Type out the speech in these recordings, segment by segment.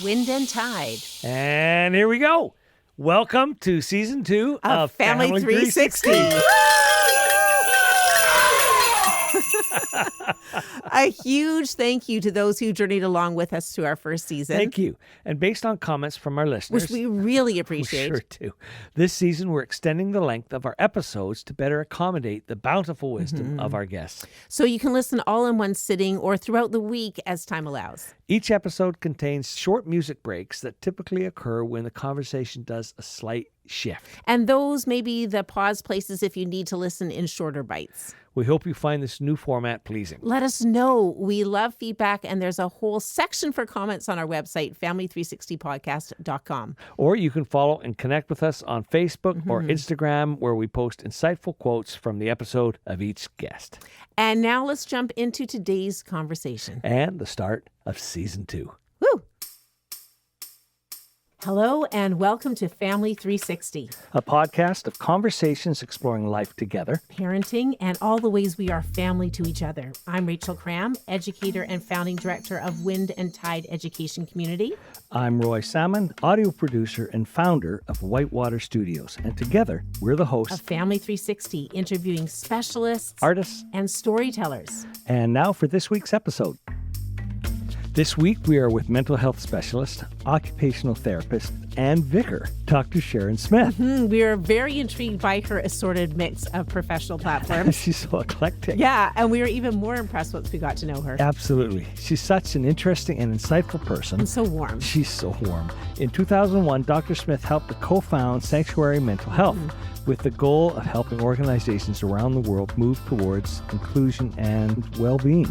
Wind and Tide. And here we go. Welcome to Season 2 of Family 360. A huge thank you to those who journeyed along with us to our first season. Thank you. And based on comments from our listeners, which we really appreciate. We sure do. This season, we're extending the length of our episodes to better accommodate the bountiful wisdom of our guests. So you can listen all in one sitting or throughout the week as time allows. Each episode contains short music breaks that typically occur when the conversation does a slight shift. And those may be the pause places if you need to listen in shorter bites. We hope you find this new format pleasing. Let us know. We love feedback, and there's a whole section for comments on our website, family360podcast.com. Or you can follow and connect with us on Facebook or Instagram, where we post insightful quotes from the episode of each guest. And now let's jump into today's conversation. And the start of Season 2. Woo! Hello and welcome to Family 360, a podcast of conversations exploring life together, parenting, and all the ways we are family to each other. I'm Rachel Cram, educator and founding director of Wind and Tide Education Community. I'm Roy Salmon, audio producer and founder of Whitewater Studios. And together, we're the hosts of Family 360, interviewing specialists, artists, and storytellers. And now for this week's episode. This week, we are with mental health specialist, occupational therapist, and vicar, Dr. Sharon Smith. We are very intrigued by her assorted mix of professional platforms. She's so eclectic. Yeah, and we were even more impressed once we got to know her. Absolutely. She's such an interesting and insightful person. And so warm. She's so warm. In 2001, Dr. Smith helped to co-found Sanctuary Mental Health with the goal of helping organizations around the world move towards inclusion and well-being.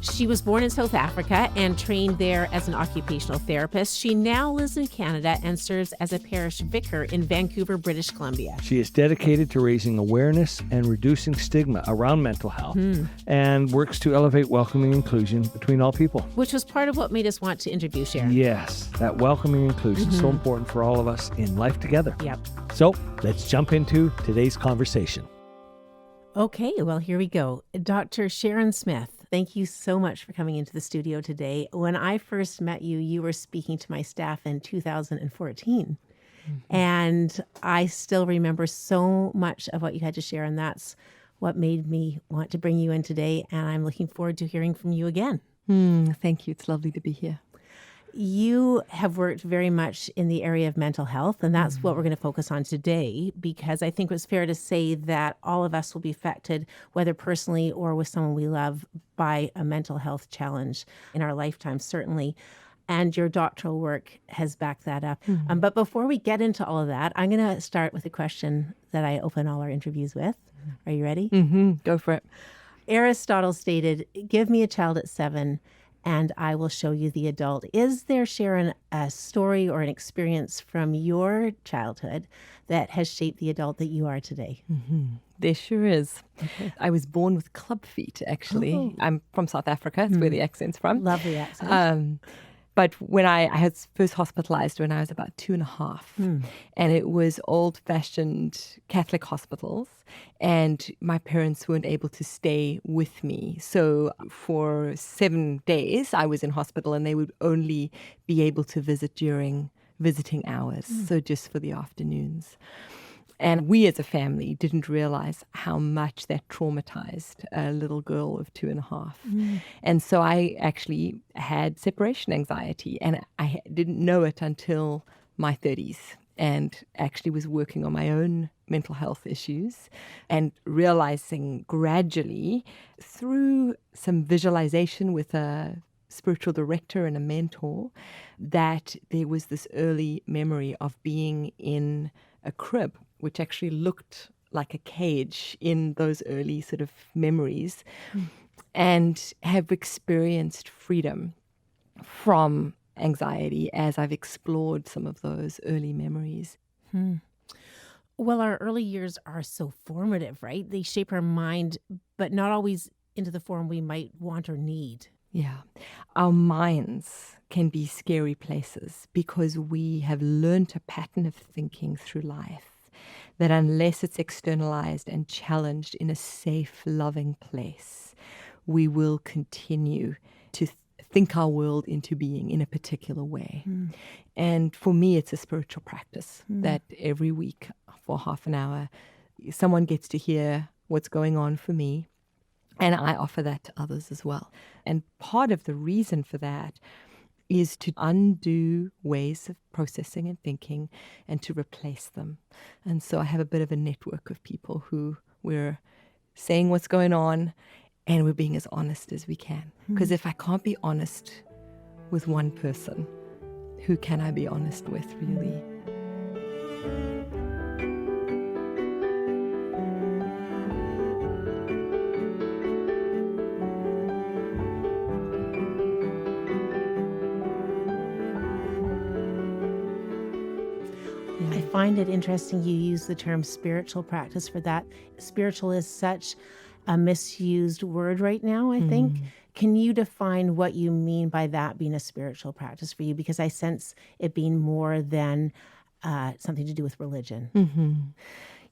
She was born in South Africa and trained there as an occupational therapist. She now lives in Canada and serves as a parish vicar in Vancouver, British Columbia. She is dedicated to raising awareness and reducing stigma around mental health and works to elevate welcoming inclusion between all people. Which was part of what made us want to interview Sharon. Yes, that welcoming inclusion is so important for all of us in life together. Yep. So let's jump into today's conversation. Okay, well, here we go. Dr. Sharon Smith. Thank you so much for coming into the studio today. When I first met you, you were speaking to my staff in 2014. And I still remember so much of what you had to share. And that's what made me want to bring you in today. And I'm looking forward to hearing from you again. Thank you. It's lovely to be here. You have worked very much in the area of mental health, and that's what we're going to focus on today, because I think it's fair to say that all of us will be affected, whether personally or with someone we love, by a mental health challenge in our lifetime, certainly. And your doctoral work has backed that up. But before we get into all of that, I'm going to start with a question that I open all our interviews with. Are you ready? Go for it. Aristotle stated, "Give me a child at 7, and I will show you the adult." Is there, Sharon, a story or an experience from your childhood that has shaped the adult that you are today? There sure is. I was born with club feet, actually. I'm from South Africa. That's where the accent's from. Lovely accent. But when I was first hospitalized when I was about 2.5, and it was old-fashioned Catholic hospitals, and my parents weren't able to stay with me. So for 7 days, I was in hospital, and they would only be able to visit during visiting hours, so just for the afternoons. And we as a family didn't realize how much that traumatized a little girl of 2.5. And so I actually had separation anxiety, and I didn't know it until my 30s, and actually was working on my own mental health issues and realizing gradually through some visualization with a spiritual director and a mentor that there was this early memory of being in a crib, which actually looked like a cage in those early sort of memories, and have experienced freedom from anxiety as I've explored some of those early memories. Well, our early years are so formative, right? They shape our mind, but not always into the form we might want or need. Yeah. Our minds can be scary places because we have learned a pattern of thinking through life that unless it's externalized and challenged in a safe, loving place, we will continue to think our world into being in a particular way. And for me, it's a spiritual practice that every week for half an hour, someone gets to hear what's going on for me, and I offer that to others as well. And part of the reason for that is to undo ways of processing and thinking and to replace them. And so I have a bit of a network of people who we're saying what's going on and we're being as honest as we can. Because if I can't be honest with one person, who can I be honest with, really? I find it interesting you use the term spiritual practice for that. Spiritual is such a misused word right now, I think. Can you define what you mean by that being a spiritual practice for you? Because I sense it being more than something to do with religion.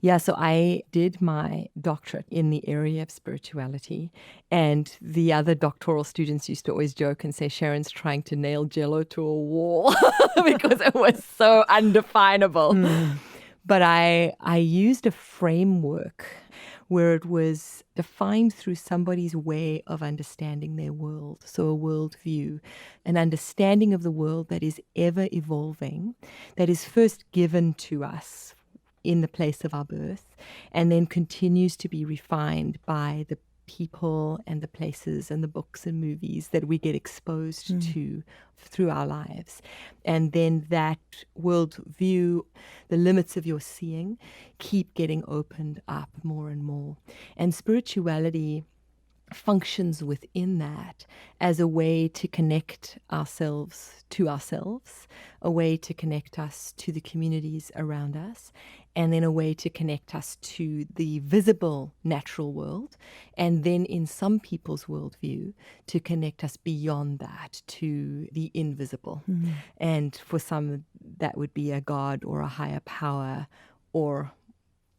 Yeah, so I did my doctorate in the area of spirituality, and the other doctoral students used to always joke and say, Sharon's trying to nail Jell-O to a wall because it was so undefinable. But I used a framework where it was defined through somebody's way of understanding their world. So a worldview, an understanding of the world that is ever evolving, that is first given to us in the place of our birth, and then continues to be refined by the people and the places and the books and movies that we get exposed to through our lives. And then that worldview, the limits of your seeing, keep getting opened up more and more. And spirituality functions within that as a way to connect ourselves to ourselves, a way to connect us to the communities around us, and then a way to connect us to the visible natural world, and then in some people's worldview, to connect us beyond that to the invisible. And for some, that would be a God or a higher power or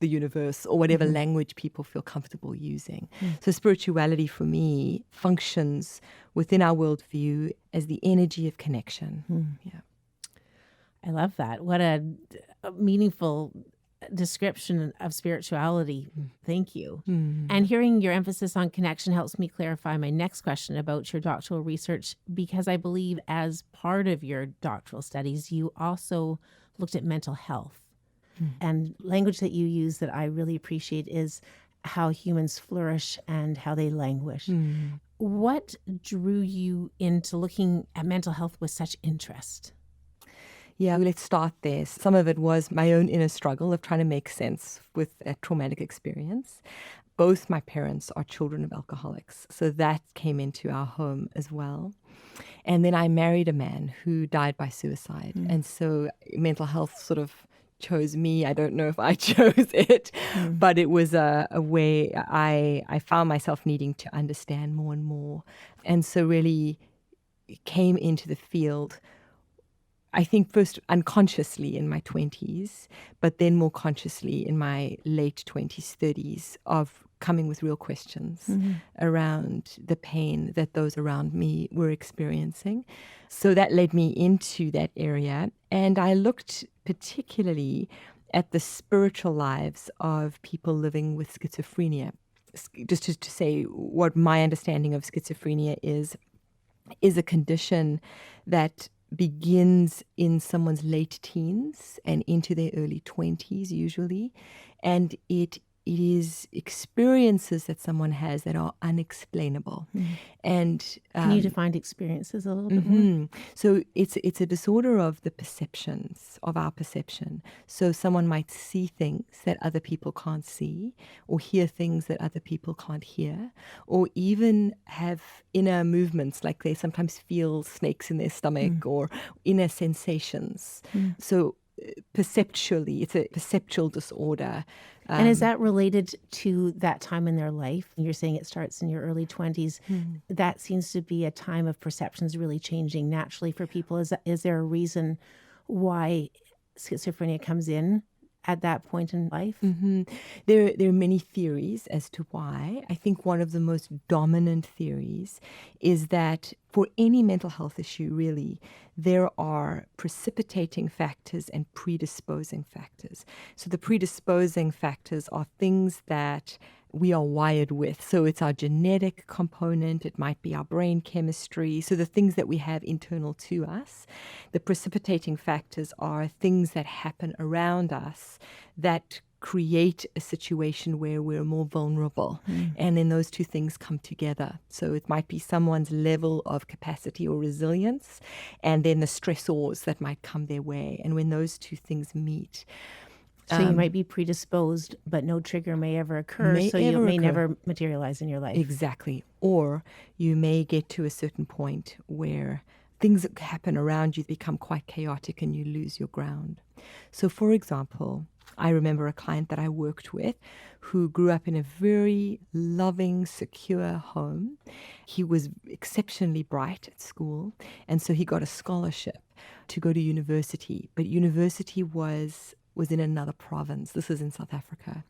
the universe or whatever language people feel comfortable using. So spirituality for me functions within our worldview as the energy of connection. Yeah. I love that. What a meaningful description of spirituality. Thank you. And hearing your emphasis on connection helps me clarify my next question about your doctoral research, because I believe as part of your doctoral studies, you also looked at mental health. And language that you use that I really appreciate is how humans flourish and how they languish. What drew you into looking at mental health with such interest? Yeah, let's start there. Some of it was my own inner struggle of trying to make sense with a traumatic experience. Both my parents are children of alcoholics, so that came into our home as well. And then I married a man who died by suicide. And so mental health sort of chose me. I don't know if I chose it, but it was a way I found myself needing to understand more and more. And so really came into the field, I think first unconsciously in my 20s, but then more consciously in my late 20s, 30s, of coming with real questions around the pain that those around me were experiencing. So that led me into that area. And I looked particularly at the spiritual lives of people living with schizophrenia. Just to say what my understanding of schizophrenia is a condition that begins in someone's late teens and into their early 20s usually. And it is experiences that someone has that are unexplainable. And can you define experiences a little bit more? So it's a disorder of the perceptions, of our perception. So someone might see things that other people can't see, or hear things that other people can't hear, or even have inner movements, like they sometimes feel snakes in their stomach or inner sensations. So perceptually, it's a perceptual disorder. And is that related to that time in their life? You're saying it starts in your early 20s. That seems to be a time of perceptions really changing naturally for people. Is there a reason why schizophrenia comes in at that point in life? There are many theories as to why. I think one of the most dominant theories is that for any mental health issue, really, there are precipitating factors and predisposing factors. So the predisposing factors are things that we are wired with. So it's our genetic component, it might be our brain chemistry, so the things that we have internal to us. The precipitating factors are things that happen around us that create a situation where we're more vulnerable. And then those two things come together. So it might be someone's level of capacity or resilience, and then the stressors that might come their way. And when those two things meet, so you might be predisposed, but no trigger may ever occur, so it may never materialize in your life. Exactly. Or you may get to a certain point where things that happen around you become quite chaotic and you lose your ground. So, for example, I remember a client that I worked with who grew up in a very loving, secure home. He was exceptionally bright at school, and so he got a scholarship to go to university. But university was in another province. This is in South Africa.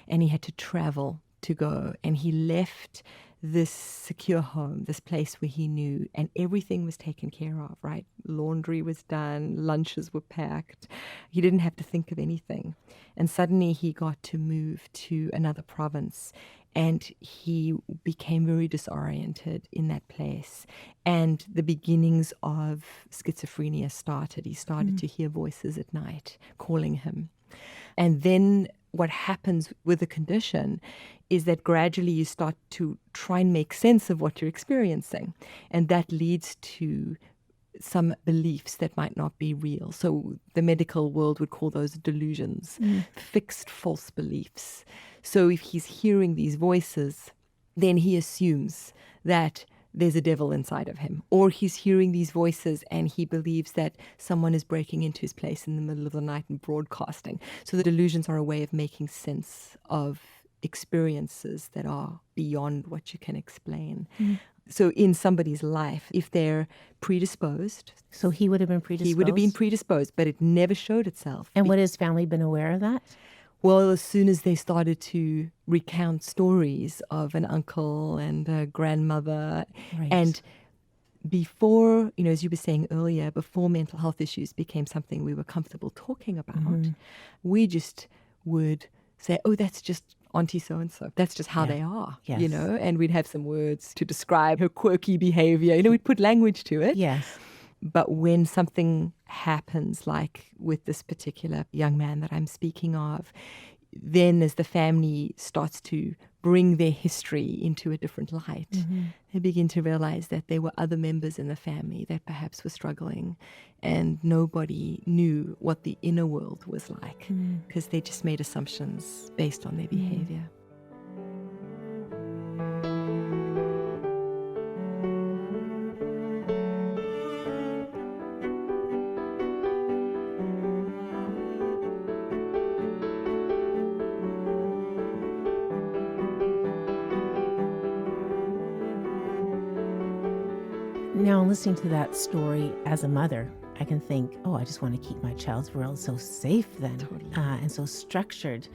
And he had to travel to go. And he left this secure home, this place where he knew, and everything was taken care of, right? Laundry was done, lunches were packed. He didn't have to think of anything. And suddenly he got to move to another province, and he became very disoriented in that place. And the beginnings of schizophrenia started. He started to hear voices at night calling him. And then what happens with the condition is that gradually you start to try and make sense of what you're experiencing. And that leads to some beliefs that might not be real. So the medical world would call those delusions, fixed false beliefs. So if he's hearing these voices, then he assumes that there's a devil inside of him. Or he's hearing these voices and he believes that someone is breaking into his place in the middle of the night and broadcasting. So the delusions are a way of making sense of experiences that are beyond what you can explain. So in somebody's life, if they're predisposed. So he would have been predisposed? He would have been predisposed, but it never showed itself. And would his family been aware of that? Well, as soon as they started to recount stories of an uncle and a grandmother, and before, as you were saying earlier, before mental health issues became something we were comfortable talking about, we just would say, oh, that's just Auntie so-and-so. That's just how they are, and we'd have some words to describe her quirky behavior. We'd put language to it. Yes. But when something happens, like with this particular young man that I'm speaking of, then as the family starts to bring their history into a different light, they begin to realize that there were other members in the family that perhaps were struggling, and nobody knew what the inner world was like because they just made assumptions based on their behavior. Now, listening to that story as a mother, I can think, I just want to keep my child's world so safe then, and so structured.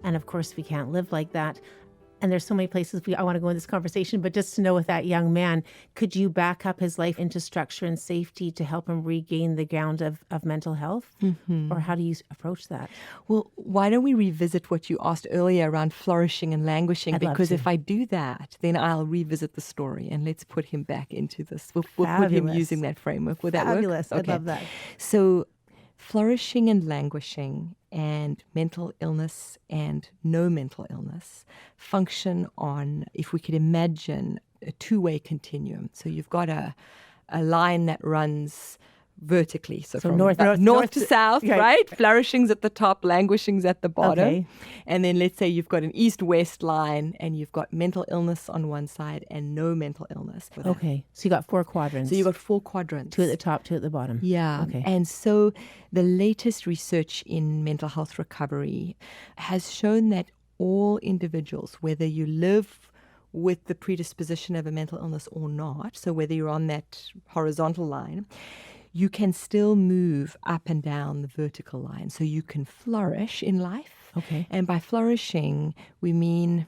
And of course, we can't live like that. And there's so many places I want to go in this conversation, but just to know with that young man, could you back up his life into structure and safety to help him regain the ground of mental health? Or how do you approach that? Well, why don't we revisit what you asked earlier around flourishing and languishing? Because if I do that, then I'll revisit the story and let's put him back into this. We'll put him using that framework. Would that work? Fabulous. Okay. I love that. So flourishing and languishing and mental illness and no mental illness function on, if we could imagine, a two-way continuum. So you've got a line that runs vertically. So from north to south, right? Flourishing's at the top, languishing's at the bottom. Okay. And then let's say you've got an east-west line and you've got mental illness on one side and no mental illness. Okay. So you got 4 quadrants. So you've got 4 quadrants. 2 at the top, 2 at the bottom. Yeah. Okay. And so the latest research in mental health recovery has shown that all individuals, whether you live with the predisposition of a mental illness or not, so whether you're on that horizontal line, you can still move up and down the vertical line. So you can flourish in life. Okay. And by flourishing, we mean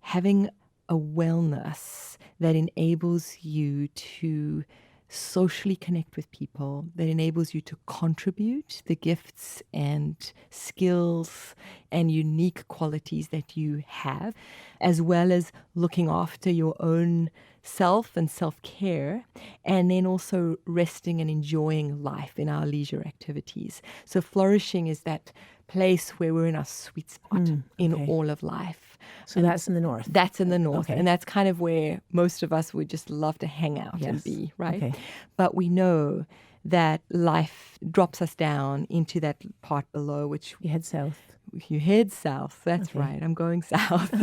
having a wellness that enables you to socially connect with people, that enables you to contribute the gifts and skills and unique qualities that you have, as well as looking after your own self and self-care, and then also resting and enjoying life in our leisure activities. So flourishing is that place where we're in our sweet spot in all of life. So that's in the north. That's in the north. Okay. And that's kind of where most of us would just love to hang out and Yes. be, right? Okay. But we know that life drops us down into that part below, which You head south. you head south. That's Okay. right. I'm going south.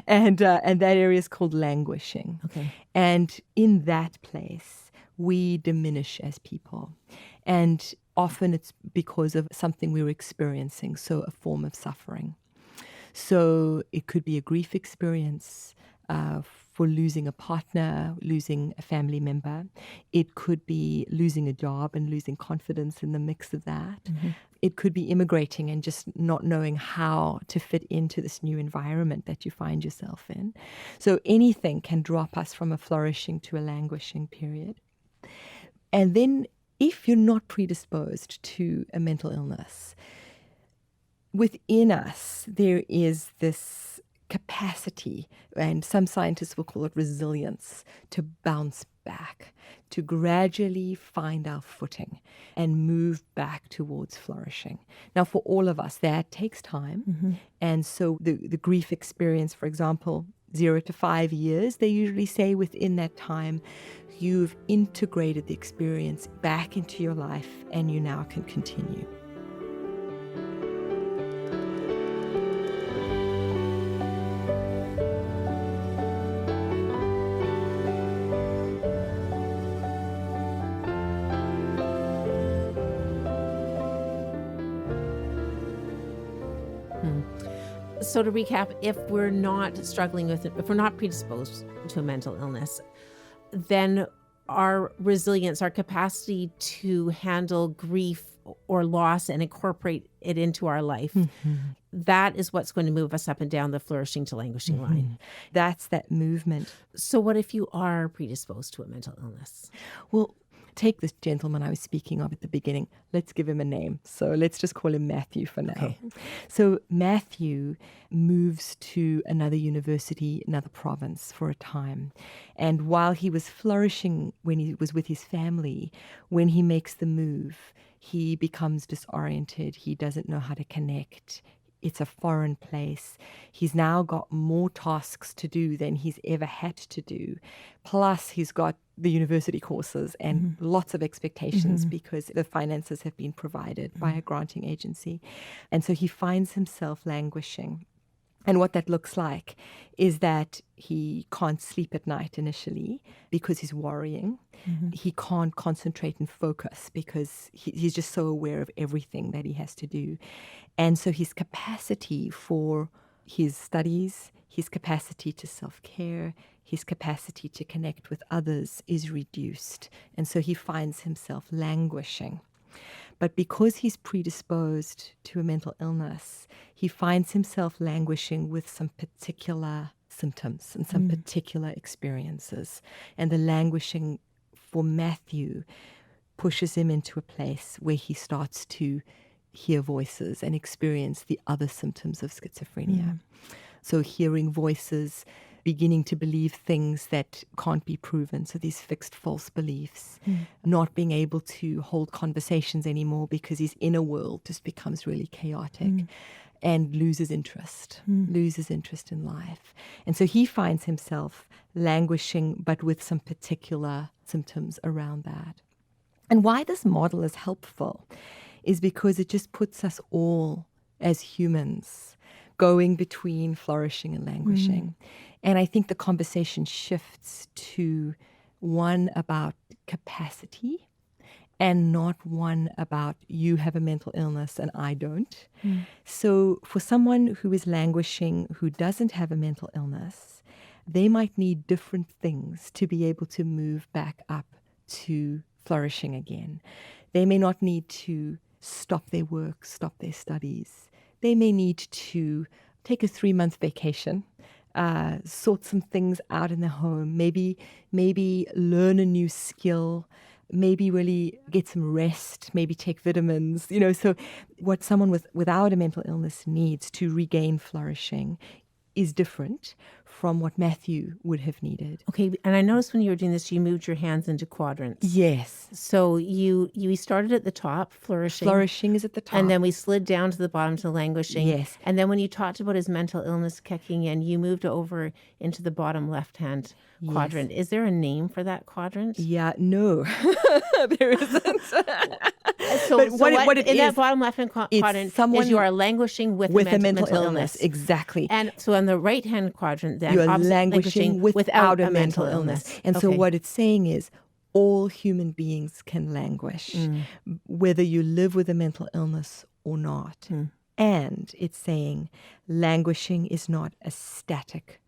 and that area is called languishing. Okay. And in that place, we diminish as people. And often it's because of something we were experiencing, so a form of suffering. So it could be a grief experience for losing a partner, losing a family member. It could be losing a job and losing confidence in the mix of that. Mm-hmm. It could be immigrating and just not knowing how to fit into this new environment that you find yourself in. So anything can drop us from a flourishing to a languishing period. And then if you're not predisposed to a mental illness, within us, there is this capacity, and some scientists will call it resilience, to bounce back, to gradually find our footing and move back towards flourishing. Now, for all of us, that takes time. And so the grief experience, for example, 0 to 5 years, they usually say within that time, you've integrated the experience back into your life and you now can continue. So to recap, if we're not struggling with it, if we're not predisposed to a mental illness, then our resilience, our capacity to handle grief or loss and incorporate it into our life, that is what's going to move us up and down the flourishing to languishing line. That's that movement. So what if you are predisposed to a mental illness? Well, take this gentleman I was speaking of at the beginning. Let's give him a name. So let's just call him Matthew for now. Okay. So Matthew moves to another university, another province for a time. And while he was flourishing when he was with his family, when he makes the move, he becomes disoriented. He doesn't know how to connect. It's a foreign place. He's now got more tasks to do than he's ever had to do. Plus, he's got the university courses and lots of expectations because the finances have been provided by a granting agency. And so he finds himself languishing. And what that looks like is that he can't sleep at night initially because he's worrying. He can't concentrate and focus because he's just so aware of everything that he has to do. And so his capacity for his studies, his capacity to self-care, his capacity to connect with others is reduced. And so he finds himself languishing. But because he's predisposed to a mental illness, he finds himself languishing with some particular symptoms and some particular experiences. And the languishing for Matthew pushes him into a place where he starts to hear voices and experience the other symptoms of schizophrenia. So hearing voices, beginning to believe things that can't be proven. So these fixed false beliefs, not being able to hold conversations anymore because his inner world just becomes really chaotic and loses interest in life. And so he finds himself languishing, but with some particular symptoms around that. And why this model is helpful is because it just puts us all as humans going between flourishing and languishing. And I think the conversation shifts to one about capacity and not one about you have a mental illness and I don't. So for someone who is languishing, who doesn't have a mental illness, they might need different things to be able to move back up to flourishing again. They may not need to stop their work, stop their studies. They may need to take a 3-month vacation, sort some things out in their home, maybe learn a new skill, maybe really get some rest, maybe take vitamins. So what someone without a mental illness needs to regain flourishing is different from what Matthew would have needed. Okay, and I noticed when you were doing this, you moved your hands into quadrants. Yes. So you started at the top, flourishing. Flourishing is at the top. And then we slid down to the bottom to languishing. Yes. And then when you talked about his mental illness kicking in, you moved over into the bottom left-hand quadrant. Is there a name for that quadrant? Yeah, no, there isn't. So, But what it in is, that bottom left-hand quadrant someone is you are languishing with a mental mental illness. Exactly. And so on the right-hand quadrant, then, You are opposite languishing without a mental illness. And so Okay. what it's saying is all human beings can languish, whether you live with a mental illness or not. And it's saying languishing is not a static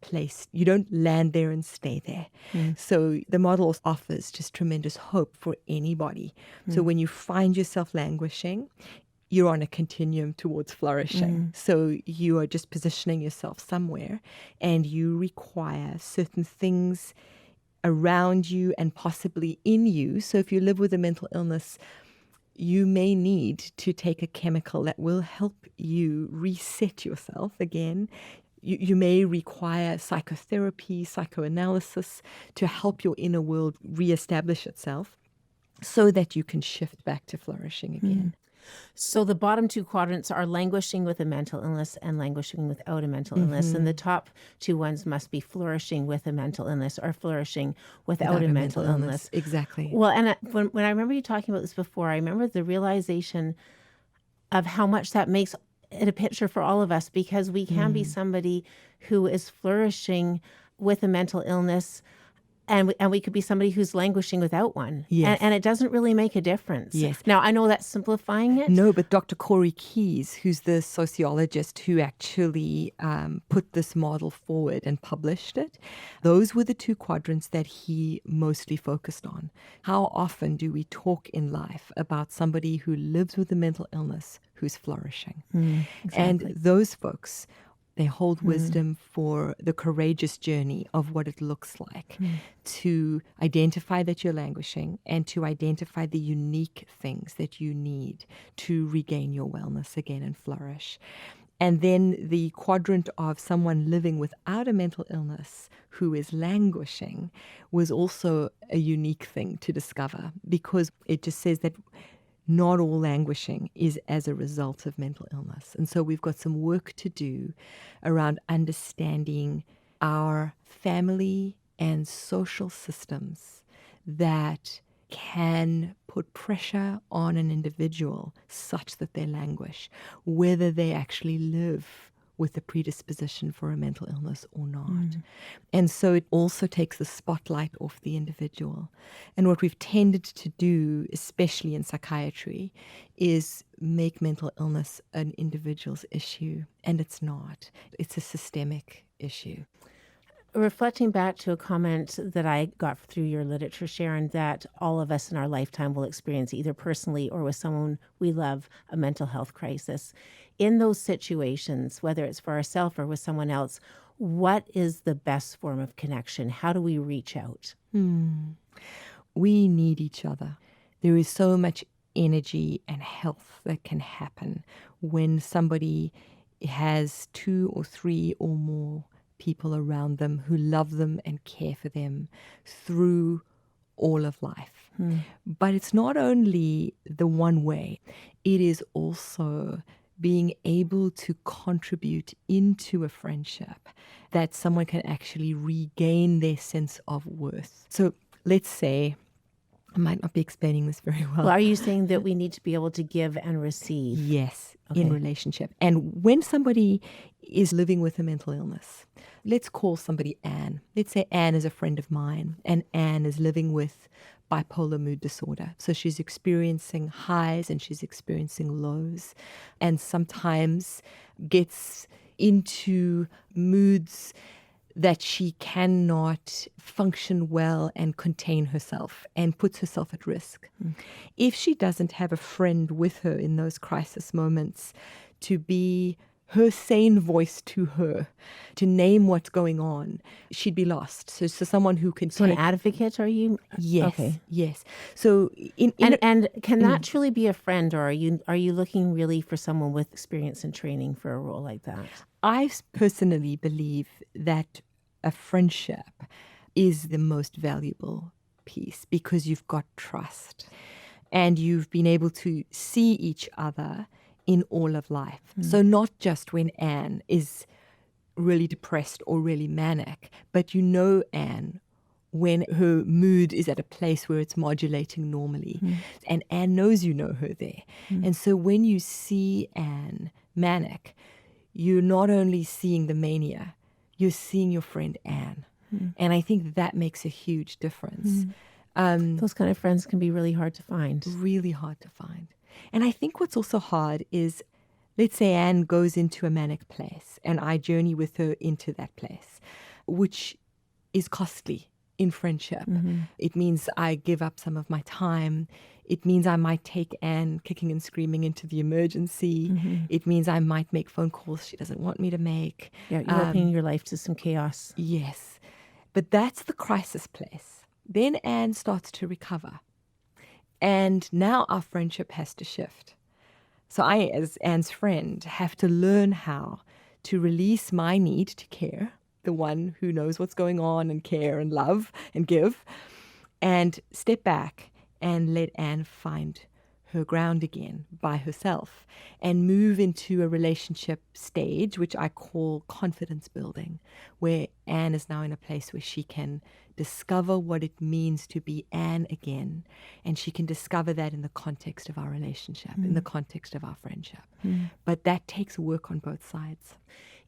place. You don't land there and stay there. So the model offers just tremendous hope for anybody. So when you find yourself languishing, you're on a continuum towards flourishing. So you are just positioning yourself somewhere, and you require certain things around you and possibly in you. So if you live with a mental illness, you may need to take a chemical that will help you reset yourself again. You may require psychotherapy, psychoanalysis to help your inner world reestablish itself so that you can shift back to flourishing again. So the bottom two quadrants are languishing with a mental illness and languishing without a mental illness. And the top two ones must be flourishing with a mental illness or flourishing without a mental illness. Exactly. Well, and when I remember you talking about this before, I remember the realization of how much that makes it a picture for all of us, because we can be somebody who is flourishing with a mental illness, and we could be somebody who's languishing without one. Yes. And it doesn't really make a difference. Yes. Now, I know that's simplifying it. No, but Dr. Corey Keyes, who's the sociologist who actually put this model forward and published it, those were the two quadrants that he mostly focused on. How often do we talk in life about somebody who lives with a mental illness who's flourishing? And those folks, they hold wisdom for the courageous journey of what it looks like to identify that you're languishing and to identify the unique things that you need to regain your wellness again and flourish. And then the quadrant of someone living without a mental illness who is languishing was also a unique thing to discover, because it just says that not all languishing is as a result of mental illness. And so we've got some work to do around understanding our family and social systems that can put pressure on an individual such that they languish, whether they actually live with a predisposition for a mental illness or not. And so it also takes the spotlight off the individual. And what we've tended to do, especially in psychiatry, is make mental illness an individual's issue. And it's not. It's a systemic issue. Reflecting back to a comment that I got through your literature, Sharon, that all of us in our lifetime will experience, either personally or with someone we love, a mental health crisis. In those situations, whether it's for ourselves or with someone else, what is the best form of connection? How do we reach out? We need each other. There is so much energy and health that can happen when somebody has 2 or 3 or more people around them who love them and care for them through all of life. But it's not only the one way. It is also being able to contribute into a friendship that someone can actually regain their sense of worth. So let's say, I might not be explaining this very well. Well, are you saying that we need to be able to give and receive? Yes, Okay. in relationship. And when somebody is living with a mental illness, let's call somebody Anne. Let's say Anne is a friend of mine, and Anne is living with bipolar mood disorder. So she's experiencing highs and she's experiencing lows, and sometimes gets into moods that she cannot function well and contain herself and puts herself at risk. If she doesn't have a friend with her in those crisis moments to be her sane voice to her, to name what's going on, she'd be lost. So someone who can So an advocate, are you? Yes, Okay. yes. So And can that truly be a friend, or are you looking really for someone with experience and training for a role like that? I personally believe that a friendship is the most valuable piece because you've got trust and you've been able to see each other in all of life. So not just when Anne is really depressed or really manic, but you know Anne when her mood is at a place where it's modulating normally. And Anne knows you know her there. And so when you see Anne manic, you're not only seeing the mania, you're seeing your friend Anne. And I think that makes a huge difference. Those kind of friends can be really hard to find. Really hard to find. And I think what's also hard is, let's say Anne goes into a manic place and I journey with her into that place, which is costly in friendship. It means I give up some of my time. It means I might take Anne kicking and screaming into the emergency. It means I might make phone calls she doesn't want me to make. Yeah, you're opening your life to some chaos. Yes. But that's the crisis place. Then Anne starts to recover. And now our friendship has to shift. So I, as Anne's friend, have to learn how to release my need to care, the one who knows what's going on and care and love and give, and step back and let Anne find her ground again by herself and move into a relationship stage, which I call confidence building, where Anne is now in a place where she can discover what it means to be Anne again. And she can discover that in the context of our relationship, in the context of our friendship. But that takes work on both sides.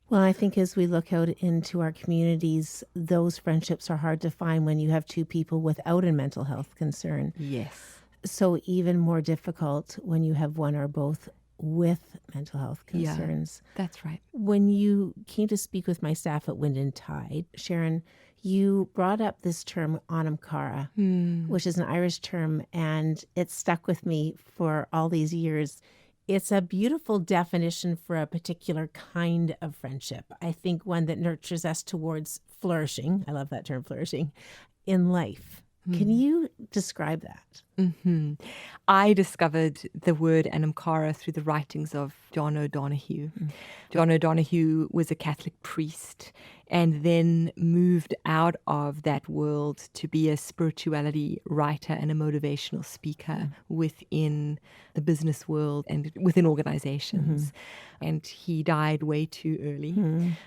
Well, I think as we look out into our communities, those friendships are hard to find when you have two people without a mental health concern. Yes. So even more difficult when you have one or both with mental health concerns. Yeah, that's right. When you came to speak with my staff at Wind and Tide, Sharon, you brought up this term anam cara, which is an Irish term, and it stuck with me for all these years. It's a beautiful definition for a particular kind of friendship. I think one that nurtures us towards flourishing. I love that term, flourishing, in life. Can you describe that? I discovered the word anam cara through the writings of John O'Donoghue. John O'Donoghue was a Catholic priest and then moved out of that world to be a spirituality writer and a motivational speaker within the business world and within organizations. And he died way too early.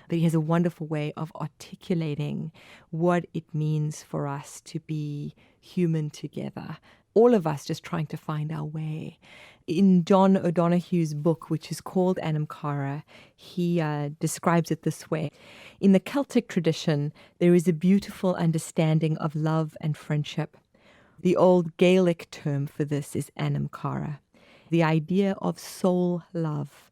But he has a wonderful way of articulating what it means for us to be human together. All of us just trying to find our way. In John O'Donoghue's book, which is called Anam Cara, he describes it this way. In the Celtic tradition, there is a beautiful understanding of love and friendship. The old Gaelic term for this is Anam Cara, the idea of soul love.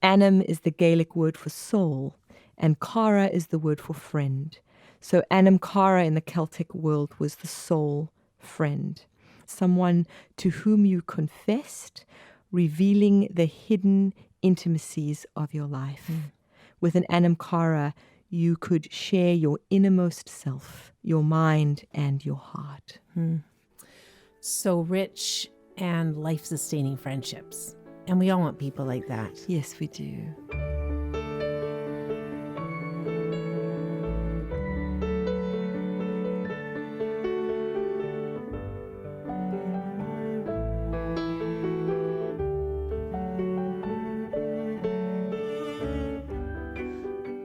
Anam is the Gaelic word for soul, and Cara is the word for friend. So Anam Cara in the Celtic world was the soul friend, someone to whom you confessed, revealing the hidden intimacies of your life. With an anam cara, you could share your innermost self, your mind and your heart. So rich and life-sustaining friendships. And we all want people like that. Yes, we do.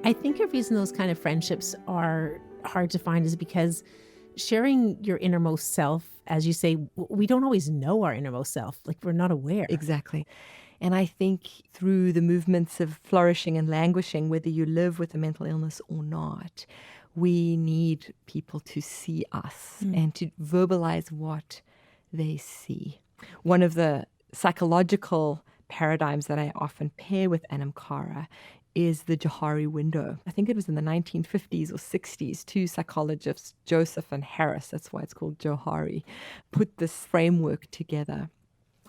I think a reason those kind of friendships are hard to find is because sharing your innermost self, as you say, we don't always know our innermost self. Like, we're not aware. Exactly. And I think through the movements of flourishing and languishing, whether you live with a mental illness or not, we need people to see us and to verbalize what they see. One of the psychological paradigms that I often pair with anam cara is the Jahari Window. I think it was in the 1950s or 60s. Two psychologists, Joseph and Harris, that's why it's called Jahari, put this framework together.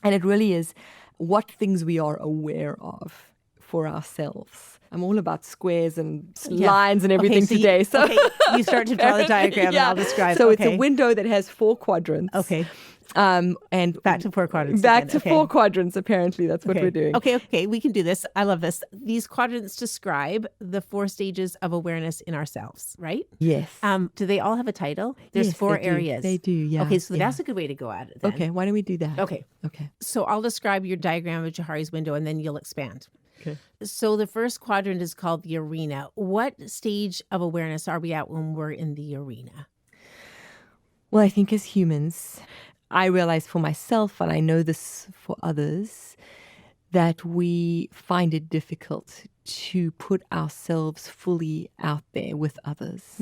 And it really is what things we are aware of for ourselves. I'm all about squares and lines and everything today. So you start to draw the diagram and I'll describe. So it's a window that has 4 quadrants. Okay. And back to 4 quadrants. Back to 4 quadrants, apparently. That's what we're doing. Okay. We can do this. I love this. These quadrants describe the 4 stages of awareness in ourselves, right? Yes. Do they all have a title? There's 4 areas. They do, yeah. Okay, so that's a good way to go at it then. Okay, why don't we do that? Okay. So I'll describe your diagram of Jahari's window and then you'll expand. Okay. So the first quadrant is called the arena. What stage of awareness are we at when we're in the arena? Well, I think as humans, I realize for myself, and I know this for others, that we find it difficult to put ourselves fully out there with others.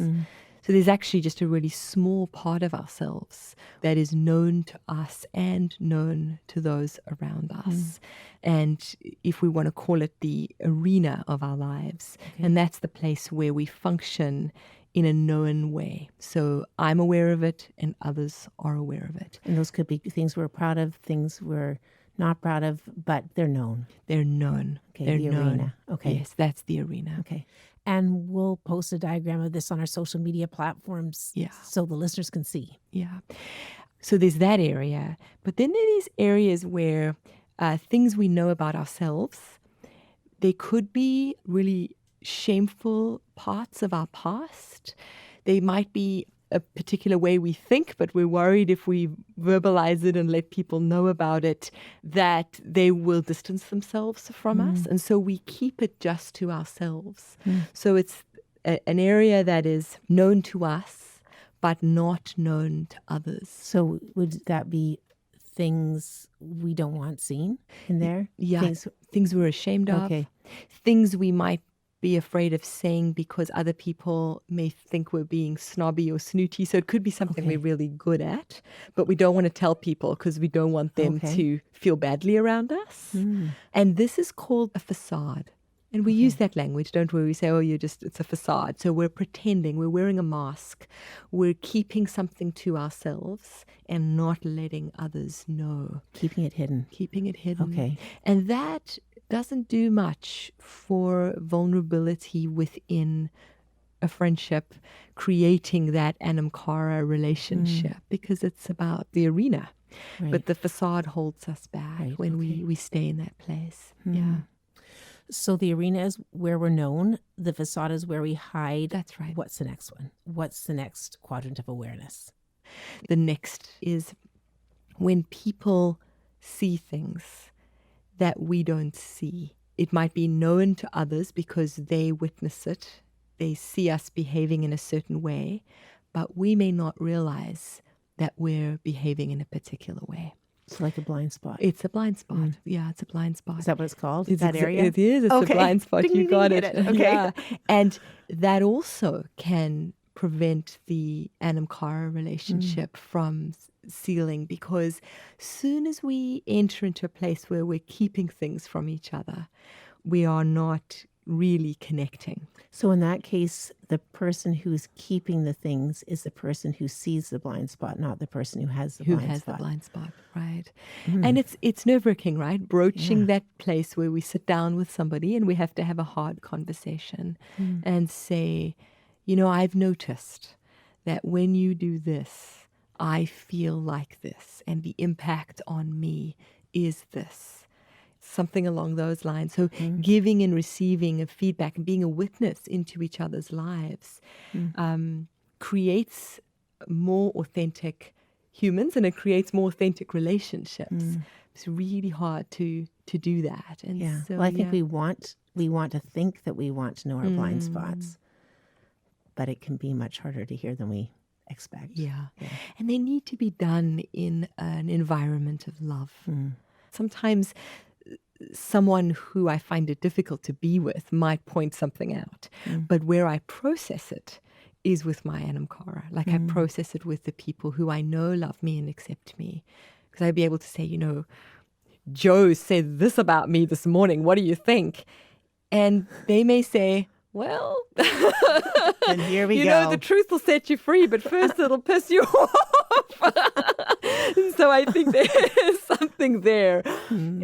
So there's actually just a really small part of ourselves that is known to us and known to those around us. And if we want to call it the arena of our lives, and that's the place where we function in a known way. So I'm aware of it and others are aware of it. And those could be things we're proud of, things we're not proud of, but they're known. They're known. Okay, they're the known. arena. Okay. Yes, that's the arena. Okay. And we'll post a diagram of this on our social media platforms so the listeners can see. Yeah. So there's that area. But then there are these areas where things we know about ourselves, they could be really shameful parts of our past. They might be a particular way we think, but we're worried if we verbalize it and let people know about it, that they will distance themselves from us. And so we keep it just to ourselves. So it's an area that is known to us, but not known to others. So would that be things we don't want seen in there? Yeah, things we're ashamed of. Okay. Things we might be afraid of saying because other people may think we're being snobby or snooty. So it could be something we're really good at, but we don't want to tell people because we don't want them to feel badly around us. And this is called a facade. And we use that language, don't we? We say, it's a facade. So we're pretending, we're wearing a mask. We're keeping something to ourselves and not letting others know. Keeping it hidden. Keeping it hidden. Okay. And that doesn't do much for vulnerability within a friendship, creating that anam-cara relationship, because it's about the arena. Right. But the facade holds us back when we stay in that place. Yeah. So the arena is where we're known. The facade is where we hide. That's right. What's the next one? What's the next quadrant of awareness? The next is when people see things that we don't see. It might be known to others because they witness it. They see us behaving in a certain way, but we may not realize that we're behaving in a particular way. It's like a blind spot. It's a blind spot. Yeah, it's a blind spot. Is that what it's called? It's that area? It is. It's a blind spot. Ding, You ding, got ding, it. get it. Okay. Yeah. And that also can prevent the anam-cara relationship from sealing, because soon as we enter into a place where we're keeping things from each other, we are not really connecting. So in that case, the person who's keeping the things is the person who sees the blind spot, not the person who has the blind spot. The blind spot, right? And it's nerve-wracking, right? Broaching that place where we sit down with somebody and we have to have a hard conversation and say, I've noticed that when you do this, I feel like this, and the impact on me is this. Something along those lines. So giving and receiving of feedback and being a witness into each other's lives creates more authentic humans, and it creates more authentic relationships. It's really hard to do that. And so, well, I think we want to think that we want to know our blind spots, but it can be much harder to hear than we expect. Yeah. And they need to be done in an environment of love. Sometimes someone who I find it difficult to be with might point something out, but where I process it is with my anam-cara. Like I process it with the people who I know love me and accept me. Because I'd be able to say, Joe said this about me this morning. What do you think? And they may say, well, And here we you go. know, the truth will set you free, but first it'll piss you off. So I think there's something there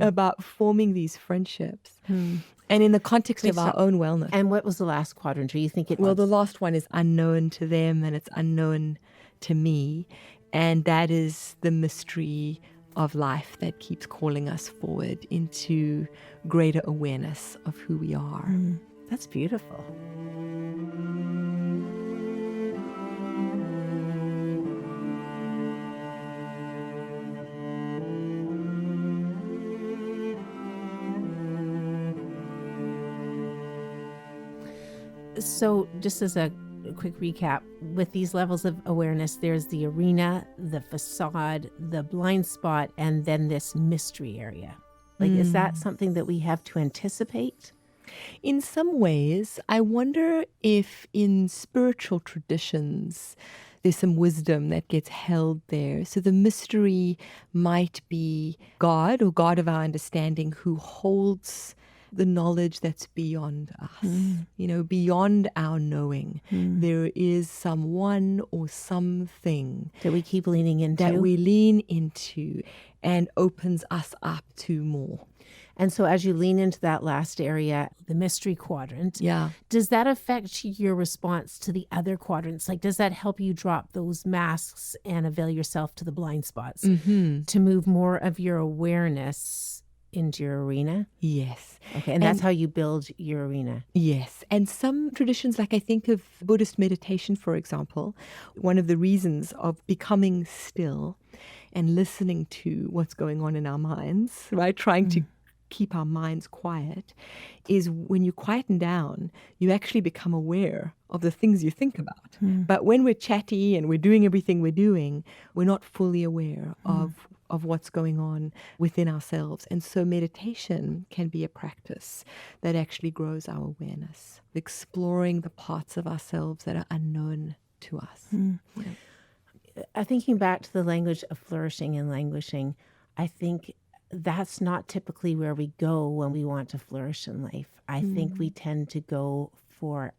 about forming these friendships. And in the context of our own wellness. And what was the last quadrant? Do you think it Well, was? the last one is unknown to them and it's unknown to me. And that is the mystery of life that keeps calling us forward into greater awareness of who we are. That's beautiful. So just as a quick recap, with these levels of awareness, there's the arena, the facade, the blind spot, and then this mystery area. Like, is that something that we have to anticipate? In some ways, I wonder if in spiritual traditions, there's some wisdom that gets held there. So the mystery might be God or God of our understanding who holds the knowledge that's beyond us, you know, beyond our knowing. There is someone or something That we keep leaning into? that we lean into and opens us up to more. And so as you lean into that last area, the mystery quadrant, Yeah. does that affect your response to the other quadrants? Like, does that help you drop those masks and avail yourself to the blind spots to move more of your awareness into your arena? Yes. Okay, and that's how you build your arena. Yes. And some traditions, like I think of Buddhist meditation, for example, one of the reasons of becoming still and listening to what's going on in our minds, right? Trying to keep our minds quiet is when you quieten down, you actually become aware of the things you think about. But when we're chatty and we're doing everything we're doing, we're not fully aware of what's going on within ourselves. And so meditation can be a practice that actually grows our awareness, exploring the parts of ourselves that are unknown to us. Thinking back to the language of flourishing and languishing, I think that's not typically where we go when we want to flourish in life. I think we tend to go for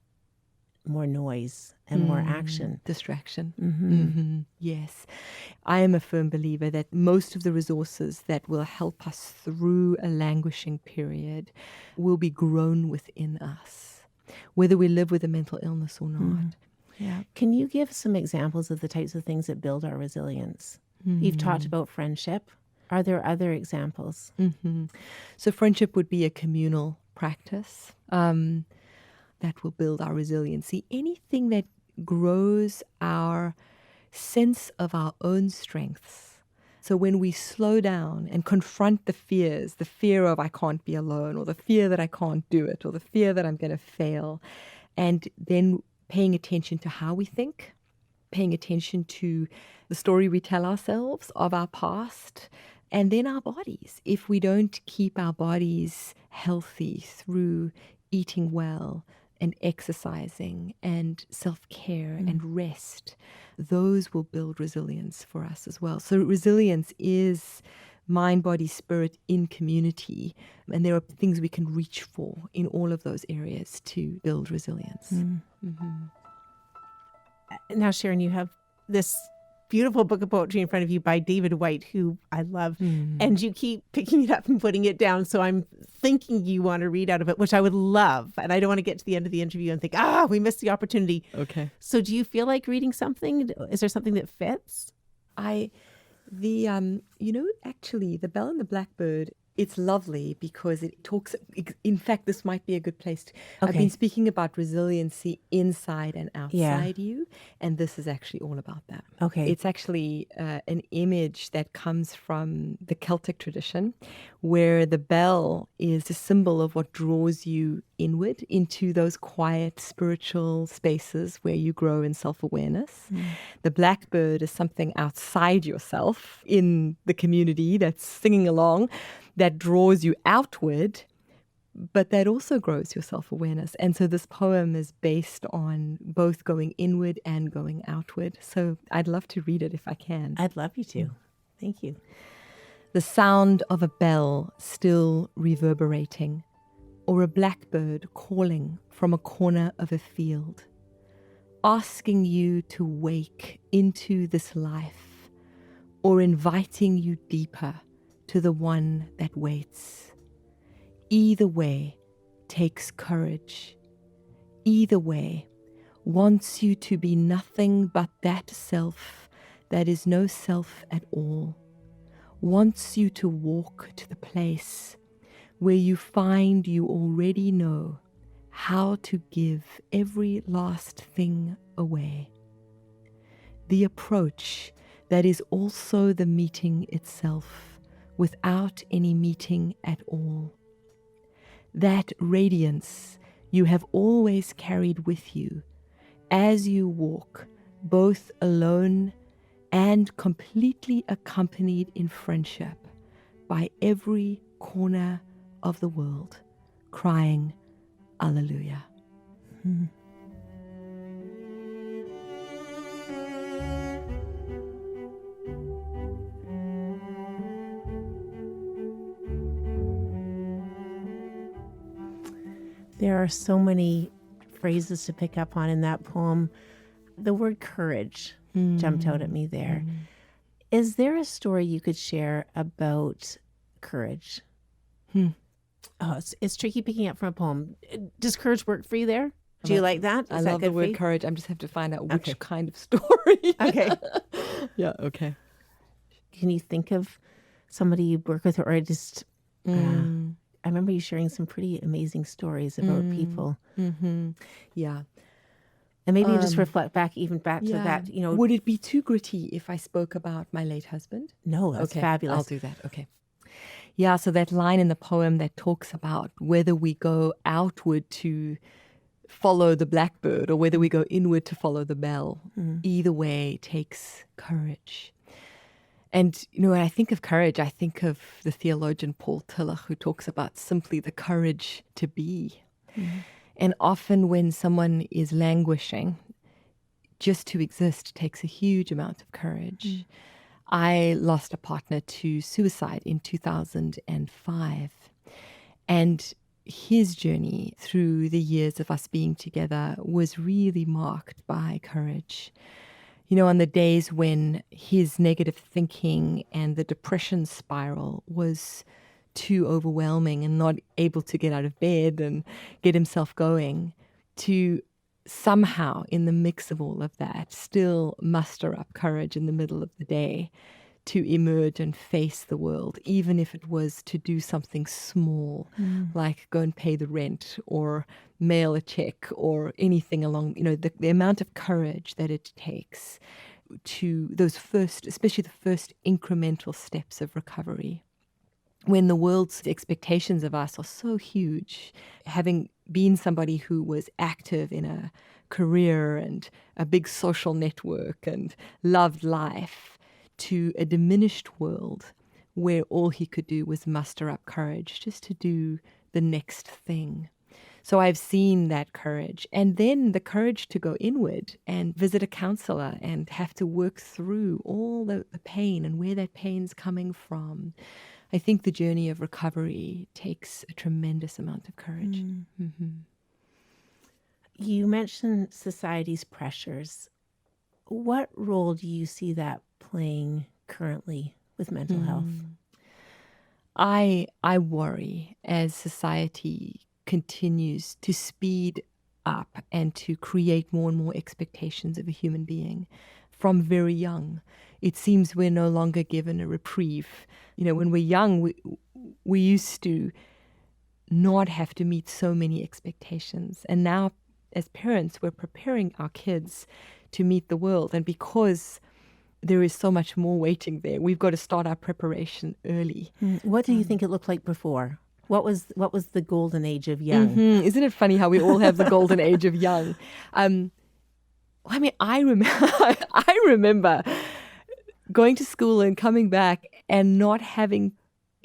more noise and more action. Distraction. Yes. I am a firm believer that most of the resources that will help us through a languishing period will be grown within us, whether we live with a mental illness or not. Yeah. Can you give some examples of the types of things that build our resilience? You've talked about friendship. Are there other examples? So friendship would be a communal practice that will build our resiliency. Anything that grows our sense of our own strengths. So when we slow down and confront the fears, the fear of I can't be alone, or the fear that I can't do it, or the fear that I'm going to fail, and then paying attention to how we think, paying attention to the story we tell ourselves of our past, and then our bodies. If we don't keep our bodies healthy through eating well and exercising and self-care and rest, those will build resilience for us as well. So resilience is mind, body, spirit in community. And there are things we can reach for in all of those areas to build resilience. Now, Sharon, you have this beautiful book of poetry in front of you by David White, who I love, and you keep picking it up and putting it down. So I'm thinking you want to read out of it, which I would love. And I don't want to get to the end of the interview and think, we missed the opportunity. Okay. So do you feel like reading something? Is there something that fits? Actually, The Bell and the Blackbird, it's lovely because it talks, in fact, this might be a good place to, I've been speaking about resiliency inside and outside you, and this is actually all about that. Okay. It's actually an image that comes from the Celtic tradition, where the bell is a symbol of what draws you inward into those quiet spiritual spaces where you grow in self-awareness. The blackbird is something outside yourself in the community that's singing along, that draws you outward, but that also grows your self-awareness. And so this poem is based on both going inward and going outward. So I'd love to read it if I can. I'd love you to. Thank you. The sound of a bell still reverberating, or a blackbird calling from a corner of a field, asking you to wake into this life, or inviting you deeper to the one that waits. Either way takes courage. Either way wants you to be nothing but that self that is no self at all, wants you to walk to the place where you find you already know how to give every last thing away. The approach that is also the meeting itself without any meeting at all. That radiance you have always carried with you as you walk, both alone and completely accompanied in friendship by every corner of the world, crying, Alleluia. There are so many phrases to pick up on in that poem. The word courage jumped out at me there. Is there a story you could share about courage? Oh, it's tricky picking up from a poem. Does courage work for you there? Do you like that? I Is that love the good for word you? courage. I just have to find out which Okay. kind of story. Okay. Yeah, okay. Can you think of somebody you work with, or just... I remember you sharing some pretty amazing stories about people. Yeah. And maybe you just reflect back to Yeah. that, Would it be too gritty if I spoke about my late husband? no, that's Okay, fabulous. I'll do that. Okay. Yeah, so that line in the poem that talks about whether we go outward to follow the blackbird or whether we go inward to follow the bell, either way takes courage. And, when I think of courage, I think of the theologian Paul Tillich, who talks about simply the courage to be. And often when someone is languishing, just to exist takes a huge amount of courage. I lost a partner to suicide in 2005. And his journey through the years of us being together was really marked by courage. On the days when his negative thinking and the depression spiral was too overwhelming and not able to get out of bed and get himself going, to somehow, in the mix of all of that, still muster up courage in the middle of the day to emerge and face the world, even if it was to do something small, like go and pay the rent or mail a check or anything along, the amount of courage that it takes to those first, especially the first incremental steps of recovery. When the world's expectations of us are so huge, having been somebody who was active in a career and a big social network and loved life, to a diminished world where all he could do was muster up courage just to do the next thing. So I've seen that courage. And then the courage to go inward and visit a counselor and have to work through all the pain and where that pain's coming from. I think the journey of recovery takes a tremendous amount of courage. You mentioned society's pressures. What role do you see that playing currently with mental health? I worry as society continues to speed up and to create more and more expectations of a human being from very young. It seems we're no longer given a reprieve. When we're young, we used to not have to meet so many expectations. And now, as parents, we're preparing our kids to meet the world. And because there is so much more waiting there, we've got to start our preparation early. What do you think it looked like before? What was the golden age of young? Isn't it funny how we all have the golden age of young? I remember going to school and coming back and not having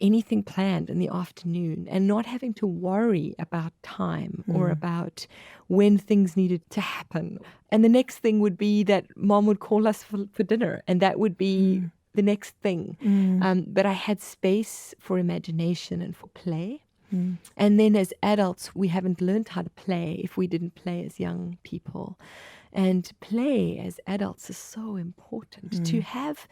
anything planned in the afternoon and not having to worry about time or about when things needed to happen. And the next thing would be that mom would call us for dinner, and that would be the next thing. But I had space for imagination and for play. And then as adults, we haven't learned how to play if we didn't play as young people. And play as adults is so important. To have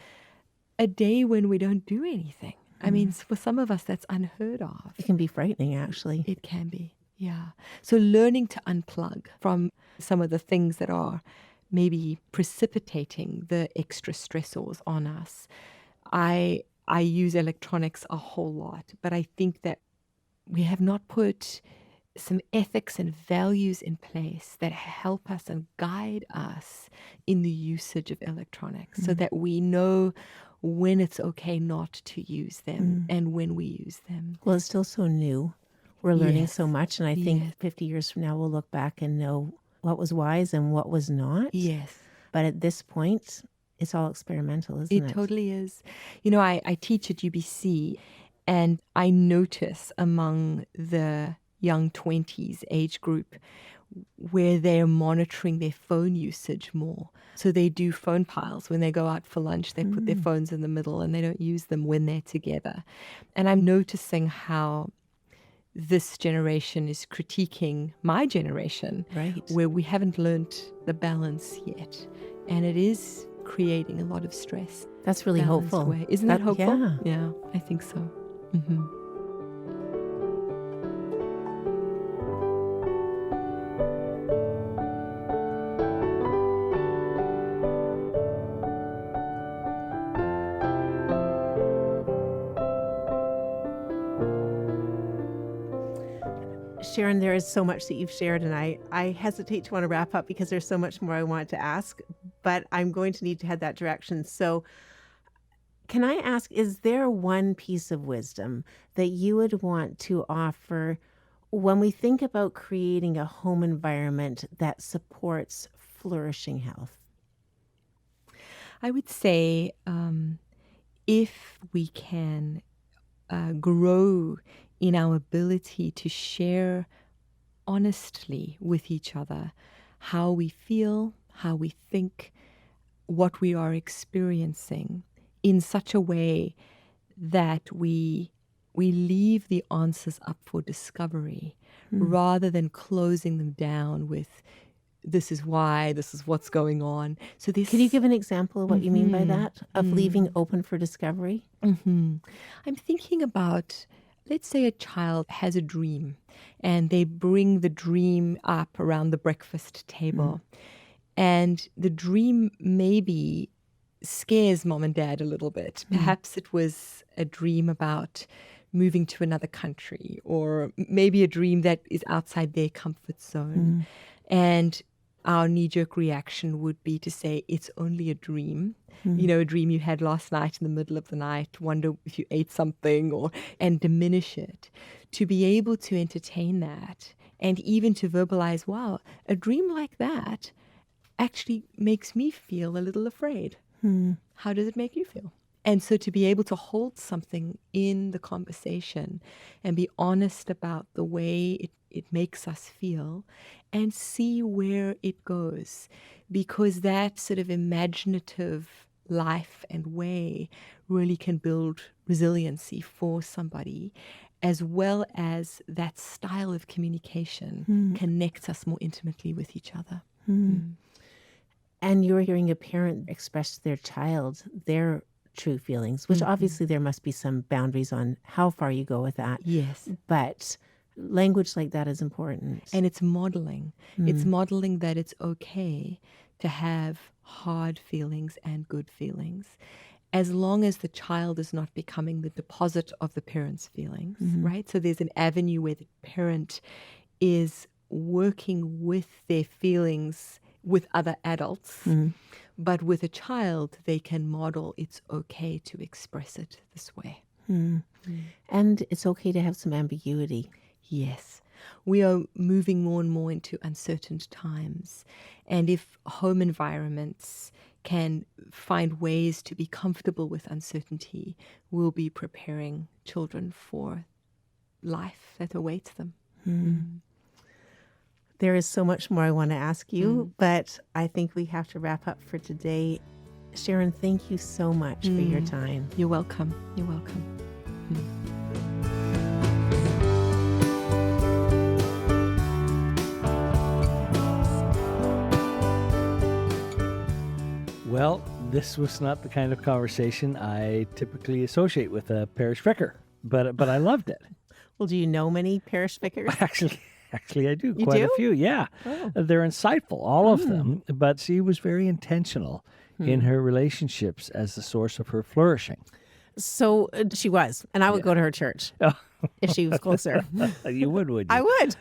a day when we don't do anything. I mean, for some of us, that's unheard of. It can be frightening, actually. It can be, yeah. So learning to unplug from some of the things that are maybe precipitating the extra stressors on us. I use electronics a whole lot, but I think that we have not put some ethics and values in place that help us and guide us in the usage of electronics so that we know when it's okay not to use them and when we use them. Well, it's still so new. We're learning Yes. so much. And I think Yes. 50 years from now, we'll look back and know what was wise and what was not. Yes. But at this point, it's all experimental, isn't it? It totally is. You know, I teach at UBC, and I notice among the young 20s age group where they're monitoring their phone usage more. So they do phone piles. When they go out for lunch, they put their phones in the middle and they don't use them when they're together. And I'm noticing how this generation is critiquing my generation, Right. where we haven't learned the balance yet. And it is creating a lot of stress. That's really Balanced hopeful. way. Isn't that hopeful? Yeah. Yeah, I think so. Mm-hmm. Sharon, there is so much that you've shared, and I hesitate to want to wrap up because there's so much more I want to ask, but I'm going to need to head that direction. So can I ask, is there one piece of wisdom that you would want to offer when we think about creating a home environment that supports flourishing health? I would say if we can grow in our ability to share honestly with each other how we feel, how we think, what we are experiencing in such a way that we leave the answers up for discovery rather than closing them down with this is why, this is what's going on. So this, Can you give an example of what you mean by that, of leaving open for discovery? I'm thinking about, let's say a child has a dream and they bring the dream up around the breakfast table. And the dream maybe scares mom and dad a little bit. Perhaps it was a dream about moving to another country, or maybe a dream that is outside their comfort zone. And our knee-jerk reaction would be to say, it's only a dream. You know, a dream you had last night in the middle of the night, wonder if you ate something, and diminish it. To be able to entertain that and even to verbalize, wow, a dream like that actually makes me feel a little afraid. How does it make you feel? And so to be able to hold something in the conversation and be honest about the way it makes us feel and see where it goes, because that sort of imaginative life and way really can build resiliency for somebody, as well as that style of communication connects us more intimately with each other. And you're hearing a parent express to their child their true feelings, which obviously there must be some boundaries on how far you go with that. Yes. But language like that is important. And it's modeling. It's modeling that it's okay to have hard feelings and good feelings, as long as the child is not becoming the deposit of the parent's feelings, right? So there's an avenue where the parent is working with their feelings with other adults, but with a child, they can model it's okay to express it this way. And it's okay to have some ambiguity. Yes. We are moving more and more into uncertain times. And if home environments can find ways to be comfortable with uncertainty, we'll be preparing children for life that awaits them. There is so much more I want to ask you, but I think we have to wrap up for today. Sharon, thank you so much for your time. You're welcome. You're welcome. Well, this was not the kind of conversation I typically associate with a parish vicar, but I loved it. Well, do you know many parish vicars? Actually, I do. You Quite do? a few, yeah. Oh. They're insightful, all of them, but she was very intentional in her relationships as the source of her flourishing. So she was, and I would go to her church if she was closer. You would you? I would.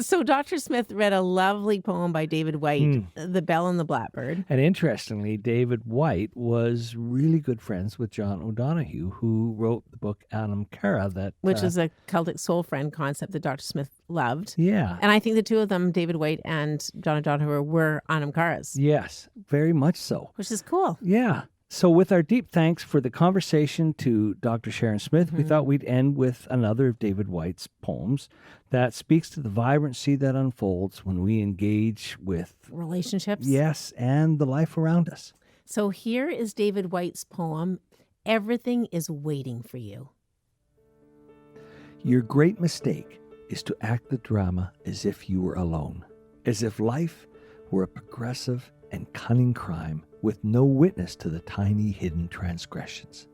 So Dr. Smith read a lovely poem by David White, The Bell and the Blackbird. And interestingly, David White was really good friends with John O'Donohue, who wrote the book Anam Cara, Which is a Celtic soul friend concept that Dr. Smith loved. Yeah. And I think the two of them, David White and John O'Donohue, were Anam Caras. Yes, very much so. Which is cool. Yeah. So with our deep thanks for the conversation to Dr. Sharon Smith, we thought we'd end with another of David White's poems that speaks to the vibrancy that unfolds when we engage with relationships. Yes, and the life around us. So here is David White's poem, Everything is Waiting for You. Your great mistake is to act the drama as if you were alone, as if life were a progressive and cunning crime with no witness to the tiny hidden transgressions.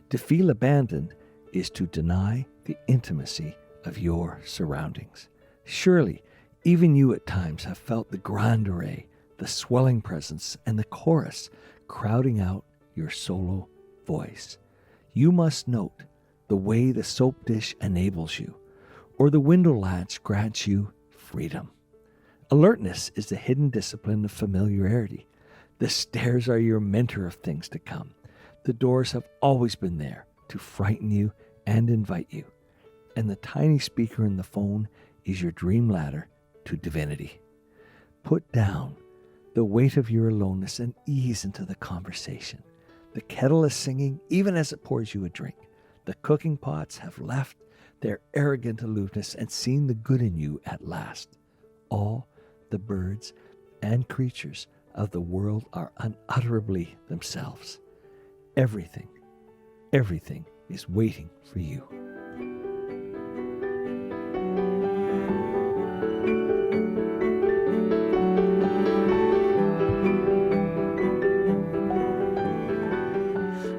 To feel abandoned is to deny the intimacy of your surroundings. Surely, even you at times have felt the grand array, the swelling presence, and the chorus crowding out your solo voice. You must note the way the soap dish enables you, or the window latch grants you freedom. Alertness is the hidden discipline of familiarity. The stairs are your mentor of things to come. The doors have always been there to frighten you and invite you. And the tiny speaker in the phone is your dream ladder to divinity. Put down the weight of your aloneness and ease into the conversation. The kettle is singing even as it pours you a drink. The cooking pots have left their arrogant aloofness and seen the good in you at last. All the birds and creatures of the world are unutterably themselves. Everything is waiting for you.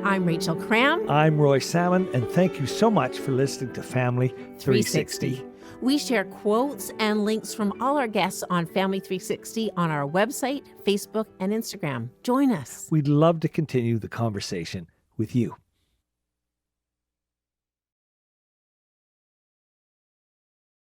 I'm Rachel Cram. I'm Roy Salmon, and thank you so much for listening to Family 360. We share quotes and links from all our guests on Family 360 on our website, Facebook, and Instagram. Join us. We'd love to continue the conversation with you.